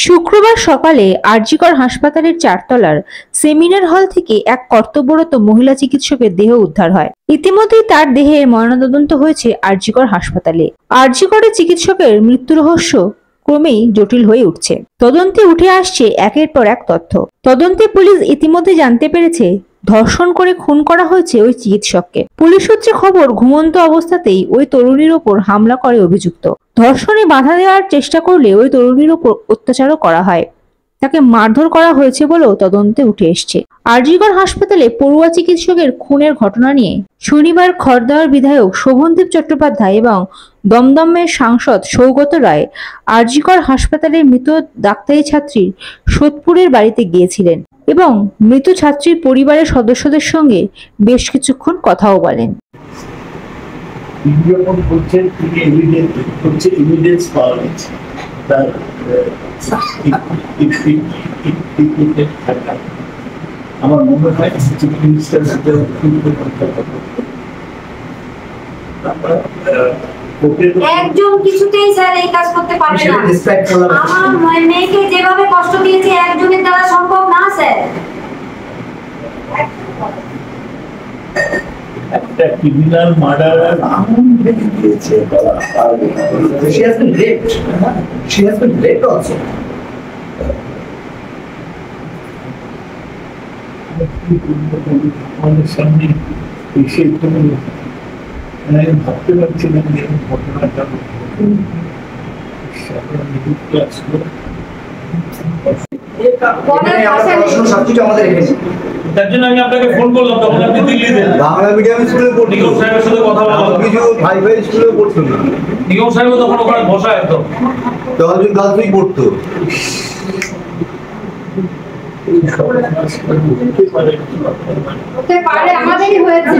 শুক্রবার সকালে আরজিকর হাসপাতালের 4 তলার সেমিনার হল থেকে এক কর্তব্যরত মহিলা চিকিৎসকের দেহ উদ্ধার হয়। ইতিমধ্যেই তার দেহের ময়নাতদন্ত হয়েছে আরজিকর হাসপাতালে। আরজিকরের চিকিৎসকের মৃত্যু রহস্য ক্রমেই জটিল হয়ে উঠছে। তদন্তে উঠে আসছে একের পর এক তথ্য। তদন্তে পুলিশ ইতিমধ্যে জানতে পেরেছে ধর্ষণ করে খুন করা হয়েছে ওই চিকিৎসককে। পুলিশ সূত্রে খবর, ঘুমন্ত অবস্থাতেই ওই তরুণীর ওপর হামলা করে অভিযুক্ত। ধর্ষণে বাধা দেওয়ার চেষ্টা করলে ওই তরুণীর ওপর অত্যাচারও করা হয়। তাকে মারধর করা হয়েছে বলেও তদন্তে উঠে এসছে। আরজিকর হাসপাতালে পড়ুয়া চিকিৎসকের খুনের ঘটনা নিয়ে শনিবার খড়দহের বিধায়ক শোভনদেব চট্টোপাধ্যায় এবং দমদমের সাংসদ সৌগত রায় আরজিকর হাসপাতালের মৃত ডাক্তারি ছাত্রীর সোদপুরের বাড়িতে গিয়েছিলেন এবং মৃত ছাত্রীর পরিবারের সদস্যদের সঙ্গে বেশ কিছুক্ষণ কথাও বলেন। আমার মনে হয় চিফ মিনিস্টার একজন কিছুতেই স্যার এই কাজ করতে পারবে না। আমার মেয়েকে যেভাবে কষ্ট দিয়েছে একজনের দ্বারা সম্ভব না স্যার। একটা ক্রিমিনাল মার্ডারার আগুন ভেঙে দিয়েছে বলা। She has been raped. She has been raped also. আমাদের সামনে এসে তুমি আমি ভাবতে পারছি না যে ঘটনাটা আসলো। তার জন্য আমি আপনাকে ফোন করলাম, তখন আপনি দিল্লিতে বাংলা মিডিয়াম স্কুলে পড়তেন। নিগম সাহেবের সাথে কথা বললাম, কিছু ভাই স্কুলে পড়তেন। নিগম সাহেব তখন ওখানে বসা একদম 10 জন গার্লসই পড়তো। আমাদেরই হয়েছে।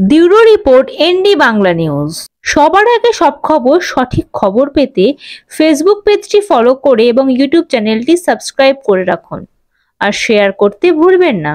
Bureau report, ND Bangla news. সবার আগে সব খবর, সঠিক খবর পেতে ফেসবুক পেজটি ফলো করে এবং ইউটিউব চ্যানেলটি সাবস্ক্রাইব করে রাখুন আর শেয়ার করতে ভুলবেন না।